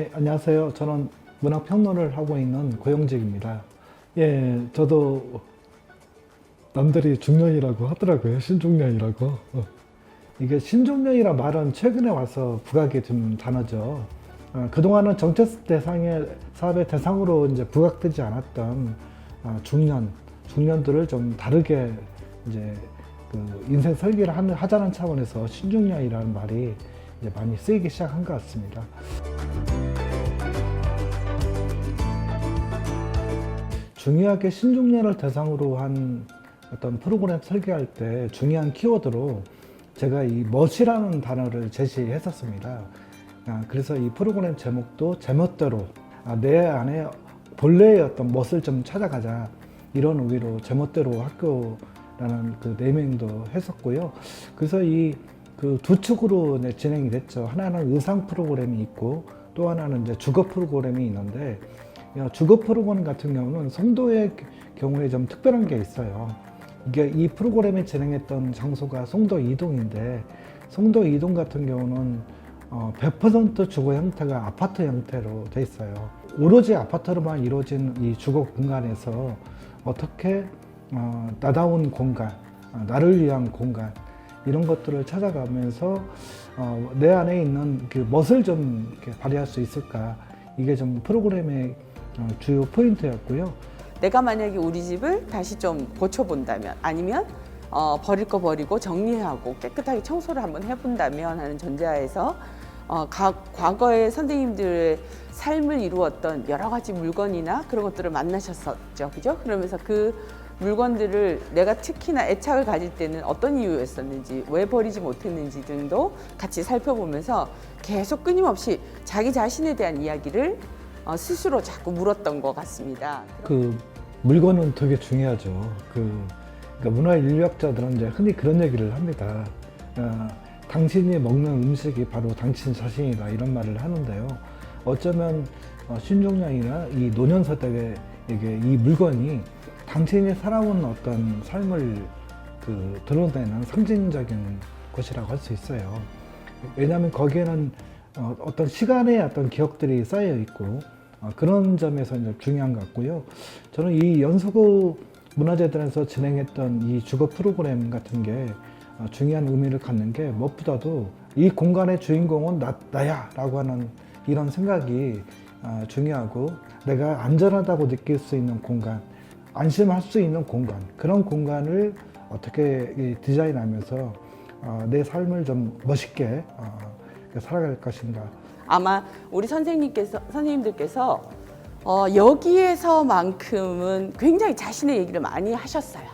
예, 안녕하세요. 저는 문학평론을 하고 있는 고영직입니다. 예, 저도 남들이 중년이라고 하더라고요. 신중년이라고. 이게 신중년이라 말은 최근에 와서 부각이 좀 단어죠. 그동안은 정책 대상의 사업의 대상으로 이제 부각되지 않았던 중년들을 좀 다르게 이제 그 인생 설계를 하자는 차원에서 신중년이라는 말이 이제 많이 쓰이기 시작한 것 같습니다. 중요하게 신중년을 대상으로 한 어떤 프로그램 설계할 때 중요한 키워드로 제가 이 멋이라는 단어를 제시했었습니다. 그래서 이 프로그램 제목도 제멋대로 내 안에 본래의 어떤 멋을 좀 찾아가자, 이런 의미로 제멋대로 학교라는 그 네이밍도 했었고요. 그래서 이 그 두 축으로 진행이 됐죠. 하나는 의상 프로그램이 있고 또 하나는 이제 주거 프로그램이 있는데, 주거 프로그램 같은 경우는 송도의 경우에 좀 특별한 게 있어요. 이게 이 프로그램이 진행했던 장소가 송도 이동인데, 송도 이동 같은 경우는 100% 주거 형태가 아파트 형태로 돼 있어요. 오로지 아파트로만 이루어진 이 주거 공간에서 어떻게 나다운 공간, 나를 위한 공간, 이런 것들을 찾아가면서 내 안에 있는 그 멋을 좀 이렇게 발휘할 수 있을까, 이게 좀 프로그램의 주요 포인트였고요. 내가 만약에 우리 집을 다시 좀 고쳐본다면, 아니면 버릴 거 버리고 정리하고 깨끗하게 청소를 한번 해본다면 하는 전제하에서 과거의 선생님들의 삶을 이루었던 여러 가지 물건이나 그런 것들을 만나셨었죠, 그죠? 그러면서 그 물건들을 내가 특히나 애착을 가질 때는 어떤 이유였었는지, 왜 버리지 못했는지 등도 같이 살펴보면서 계속 끊임없이 자기 자신에 대한 이야기를 스스로 자꾸 물었던 것 같습니다. 그 물건은 되게 중요하죠. 그러니까 문화인류학자들은 이제 흔히 그런 얘기를 합니다. 당신이 먹는 음식이 바로 당신 자신이다, 이런 말을 하는데요. 어쩌면 신중년이나 이 노년 세대에게 이 물건이 당신이 살아온 어떤 삶을 드러내는 상징적인 것이라고 할 수 있어요. 왜냐하면 거기에는 어떤 시간의 어떤 기억들이 쌓여 있고, 그런 점에서 이제 중요한 것 같고요. 저는 이 연수구 문화재단에서 진행했던 이 주거 프로그램 같은 게 중요한 의미를 갖는 게, 무엇보다도 이 공간의 주인공은 나야 라고 하는 이런 생각이 중요하고, 내가 안전하다고 느낄 수 있는 공간, 안심할 수 있는 공간, 그런 공간을 어떻게 디자인하면서 내 삶을 좀 멋있게 살아갈 것인가. 아마 우리 선생님들께서 여기에서만큼은 굉장히 자신의 얘기를 많이 하셨어요.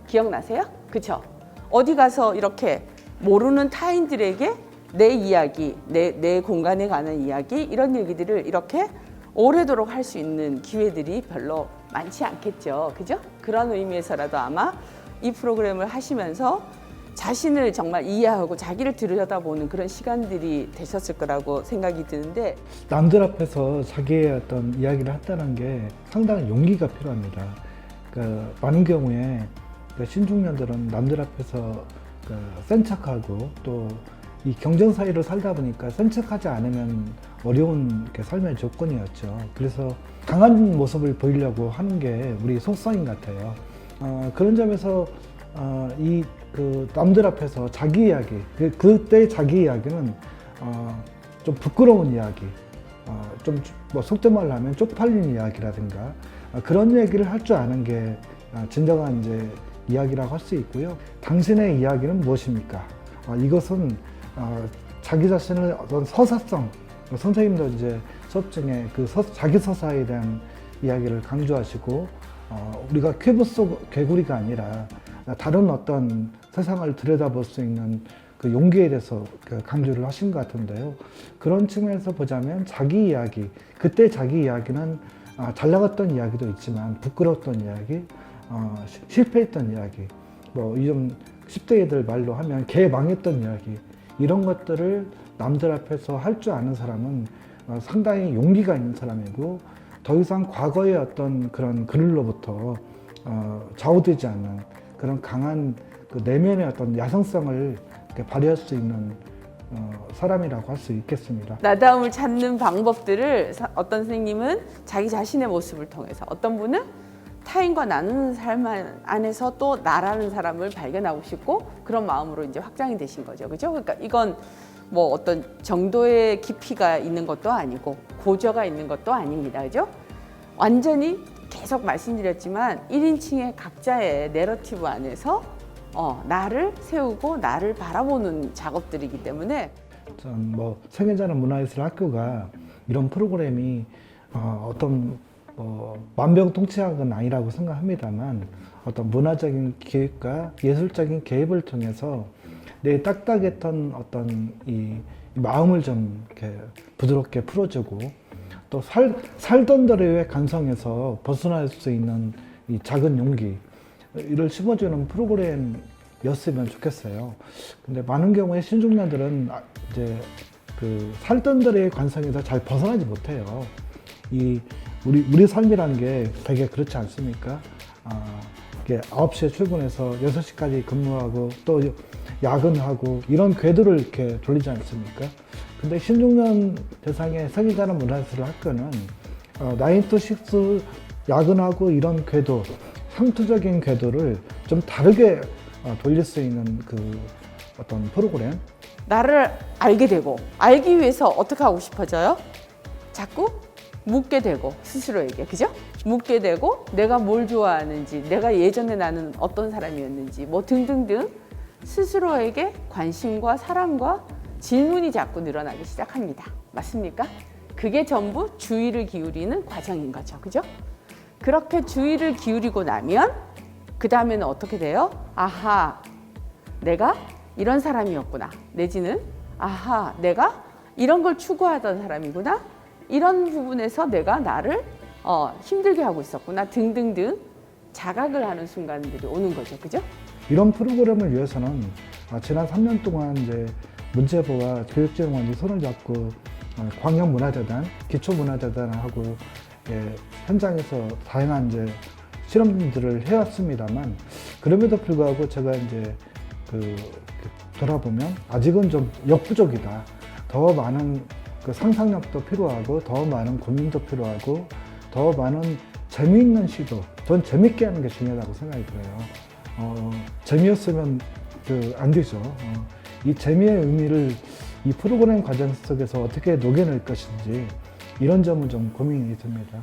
기억나세요? 그쵸? 어디 가서 이렇게 모르는 타인들에게 내 이야기, 내 공간에 관한 이야기, 이런 얘기들을 이렇게 오래도록 할 수 있는 기회들이 별로 많지 않겠죠. 그죠? 그런 의미에서라도 아마 이 프로그램을 하시면서 자신을 정말 이해하고 자기를 들여다보는 그런 시간들이 되셨을 거라고 생각이 드는데, 남들 앞에서 자기의 어떤 이야기를 한다는 게 상당히 용기가 필요합니다. 많은 경우에 신중년들은 남들 앞에서 센 척하고, 또 이 경쟁 사회를 살다 보니까 센 척하지 않으면 어려운 삶의 조건이었죠. 그래서 강한 모습을 보이려고 하는 게 우리 속성인 것 같아요. 그런 점에서 남들 앞에서 자기 이야기, 그때 자기 이야기는 좀 부끄러운 이야기, 좀 속된 말로 하면 쪽팔린 이야기라든가, 그런 얘기를 할 줄 아는 게 진정한 이제 이야기라고 할 수 있고요. 당신의 이야기는 무엇입니까? 이것은 자기 자신을 어떤 서사성, 선생님도 이제 수업 중에 자기 서사에 대한 이야기를 강조하시고, 우리가 큐브 속 개구리가 아니라 다른 어떤 세상을 들여다볼 수 있는 그 용기에 대해서 강조를 하신 것 같은데요. 그런 측면에서 보자면 자기 이야기, 그때 자기 이야기는 잘 나갔던 이야기도 있지만 부끄러웠던 이야기, 실패했던 이야기, 요즘 10대 애들 말로 하면 개망했던 이야기, 이런 것들을 남들 앞에서 할 줄 아는 사람은 상당히 용기가 있는 사람이고, 더 이상 과거의 어떤 그런 그늘로부터 좌우되지 않는 그런 강한 내면의 어떤 야성성을 발휘할 수 있는 사람이라고 할 수 있겠습니다. 나다움을 찾는 방법들을 어떤 선생님은 자기 자신의 모습을 통해서, 어떤 분은 타인과 나누는 삶 안에서 또 나라는 사람을 발견하고 싶고 그런 마음으로 이제 확장이 되신 거죠. 그죠? 그러니까 이건 뭐 어떤 정도의 깊이가 있는 것도 아니고 고저가 있는 것도 아닙니다. 그죠? 완전히 계속 말씀드렸지만 1인칭의 각자의 내러티브 안에서 나를 세우고 나를 바라보는 작업들이기 때문에 전 뭐 생애자는 문화예술 학교가 이런 프로그램이 어떤 만병통치약은 건 아니라고 생각합니다만 어떤 문화적인 기획과 예술적인 개입을 통해서 내 딱딱했던 어떤 이 마음을 좀 이렇게 부드럽게 풀어주고 또 살던 대로의 감성에서 벗어날 수 있는 이 작은 용기 이를 심어주는 프로그램이었으면 좋겠어요. 근데 많은 경우에 신중년들은 이제 그 살던 대로의 관성에서 잘 벗어나지 못해요. 이 우리 삶이라는 게 되게 그렇지 않습니까? 이게 9시에 출근해서 6시까지 근무하고 또 야근하고 이런 궤도를 이렇게 돌리지 않습니까? 근데 신중년 대상의 생애자는 문화예술 학교는 9to6 야근하고 이런 궤도, 상투적인 궤도를 좀 다르게 돌릴 수 있는 그 어떤 프로그램. 나를 알게 되고 알기 위해서 어떻게 하고 싶어져요? 자꾸 묻게 되고 스스로에게, 그죠? 묻게 되고 내가 뭘 좋아하는지, 내가 예전에 나는 어떤 사람이었는지 뭐 등등등 스스로에게 관심과 사랑과 질문이 자꾸 늘어나기 시작합니다. 맞습니까? 그게 전부 주의를 기울이는 과정인 거죠. 그죠? 그렇게 주의를 기울이고 나면 그 다음에는 어떻게 돼요? 아하, 내가 이런 사람이었구나. 내지는 아하, 내가 이런 걸 추구하던 사람이구나. 이런 부분에서 내가 나를 힘들게 하고 있었구나. 등등등 자각을 하는 순간들이 오는 거죠. 그죠? 이런 프로그램을 위해서는 지난 3년 동안 이제 문체부와 교육진흥원이 손을 잡고 광역문화재단, 기초문화재단하고 현장에서 다양한 이제 실험들을 해왔습니다만 그럼에도 불구하고 제가 이제 돌아보면 아직은 좀 역부족이다. 더 많은 그 상상력도 필요하고 더 많은 고민도 필요하고 더 많은 재미있는 시도. 전 재밌게 하는 게 중요하다고 생각이 들어요. 재미없으면 안 되죠. 이 재미의 의미를 이 프로그램 과정 속에서 어떻게 녹여낼 것인지 이런 점은 좀 고민이 듭니다.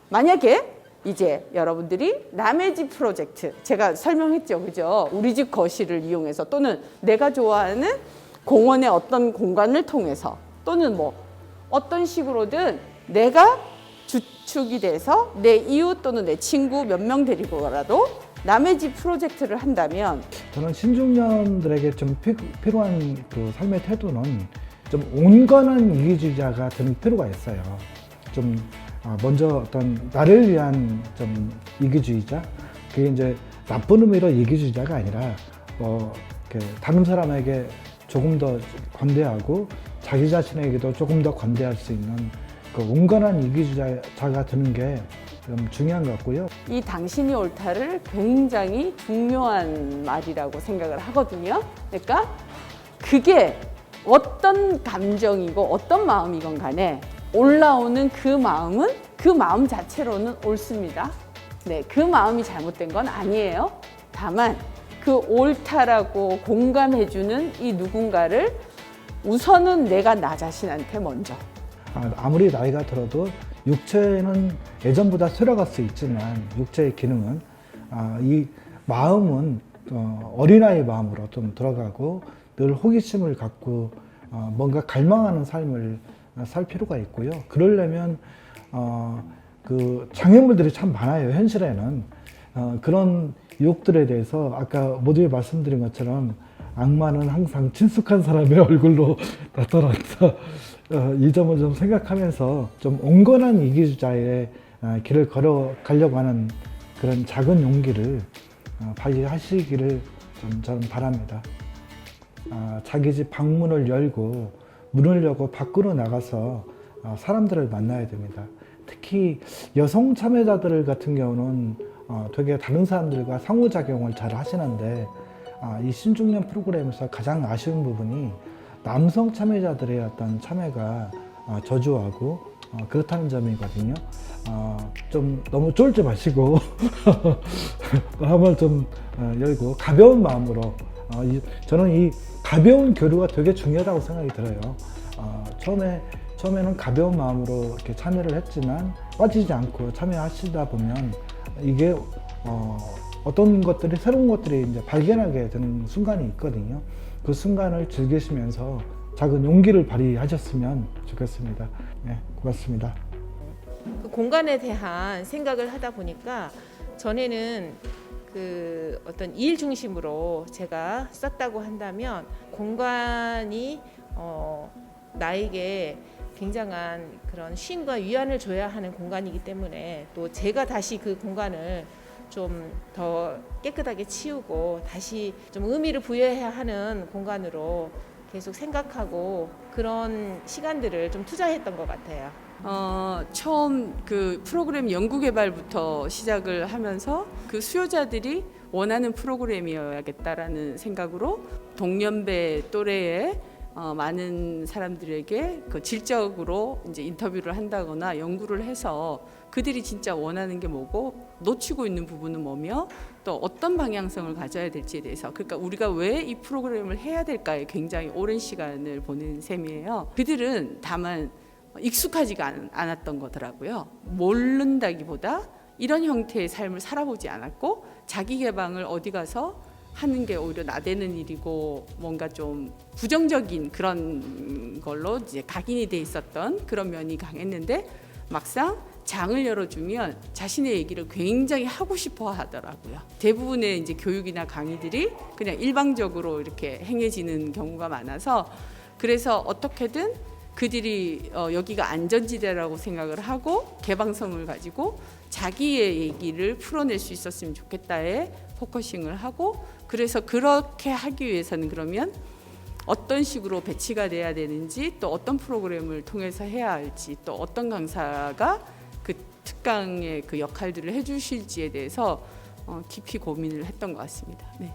만약에 이제 여러분들이 남의 집 프로젝트, 제가 설명했죠. 그죠? 우리 집 거실을 이용해서 또는 내가 좋아하는 공원의 어떤 공간을 통해서 또는 뭐 어떤 식으로든 내가 주축이 돼서 내 이웃 또는 내 친구 몇 명 데리고라도 남의 집 프로젝트를 한다면 저는 신중년들에게 좀 필요한 그 삶의 태도는 좀 온건한 이기주의자가 되는 필요가 있어요. 좀 먼저 어떤 나를 위한 좀 이기주의자, 그게 이제 나쁜 의미로 이기주의자가 아니라 다른 사람에게 조금 더 관대하고 자기 자신에게도 조금 더 관대할 수 있는 그 온건한 이기주의자가 되는 게 좀 중요한 것 같고요. 이 당신이 옳다를 굉장히 중요한 말이라고 생각을 하거든요. 그러니까 그게 어떤 감정이고 어떤 마음이건 간에 올라오는 그 마음은 그 마음 자체로는 옳습니다. 네, 그 마음이 잘못된 건 아니에요. 다만 그 옳다라고 공감해주는 이 누군가를 우선은 내가 나 자신한테 먼저. 아무리 나이가 들어도 육체는 예전보다 쇠락할 수 있지만 육체의 기능은 이 마음은 어린아이 마음으로 좀 들어가고 늘 호기심을 갖고 뭔가 갈망하는 삶을 살 필요가 있고요. 그러려면 그 장애물들이 참 많아요. 현실에는 그런 유혹들에 대해서 아까 모두에 말씀드린 것처럼 악마는 항상 친숙한 사람의 얼굴로 나타난다. 이 점을 좀 생각하면서 좀 온건한 이기주의자의 길을 걸어가려고 하는 그런 작은 용기를 발휘하시기를 좀 저는 바랍니다. 자기 집 방문을 열고 문을 열고 밖으로 나가서 사람들을 만나야 됩니다. 특히 여성 참여자들 같은 경우는 되게 다른 사람들과 상호작용을 잘 하시는데 이 신중년 프로그램에서 가장 아쉬운 부분이 남성 참여자들의 어떤 참여가 저조하고 그렇다는 점이거든요. 좀 너무 쫄지 마시고 마음을 좀 열고 가벼운 마음으로 저는 이 가벼운 교류가 되게 중요하다고 생각이 들어요. 처음에는 가벼운 마음으로 이렇게 참여를 했지만 빠지지 않고 참여하시다 보면 이게 어떤 것들이 새로운 것들이 이제 발견하게 되는 순간이 있거든요. 그 순간을 즐기시면서 작은 용기를 발휘하셨으면 좋겠습니다. 네, 고맙습니다. 그 공간에 대한 생각을 하다 보니까 전에는 그 어떤 일 중심으로 제가 썼다고 한다면 공간이 나에게 굉장한 그런 쉼과 위안을 줘야 하는 공간이기 때문에 또 제가 다시 그 공간을 좀 더 깨끗하게 치우고 다시 좀 의미를 부여해야 하는 공간으로 계속 생각하고 그런 시간들을 좀 투자했던 것 같아요. 처음 그 프로그램 연구 개발부터 시작을 하면서 그 수요자들이 원하는 프로그램이어야겠다라는 생각으로 동년배 또래의 많은 사람들에게 그 질적으로 이제 인터뷰를 한다거나 연구를 해서 그들이 진짜 원하는 게 뭐고 놓치고 있는 부분은 뭐며 또 어떤 방향성을 가져야 될지에 대해서 그러니까 우리가 왜 이 프로그램을 해야 될까에 굉장히 오랜 시간을 보낸 셈이에요. 그들은 다만 익숙하지가 않았던 거더라고요. 모른다기보다 이런 형태의 삶을 살아보지 않았고 자기 개방을 어디 가서 하는 게 오히려 나대는 일이고 뭔가 좀 부정적인 그런 걸로 이제 각인이 돼 있었던 그런 면이 강했는데 막상 장을 열어주면 자신의 얘기를 굉장히 하고 싶어 하더라고요. 대부분의 이제 교육이나 강의들이 그냥 일방적으로 이렇게 행해지는 경우가 많아서 그래서 어떻게든 그들이 여기가 안전지대라고 생각을 하고 개방성을 가지고 자기의 얘기를 풀어낼 수 있었으면 좋겠다에 포커싱을 하고 그래서 그렇게 하기 위해서는 그러면 어떤 식으로 배치가 돼야 되는지 또 어떤 프로그램을 통해서 해야 할지 또 어떤 강사가 그 특강의 그 역할들을 해주실지에 대해서 깊이 고민을 했던 것 같습니다. 네.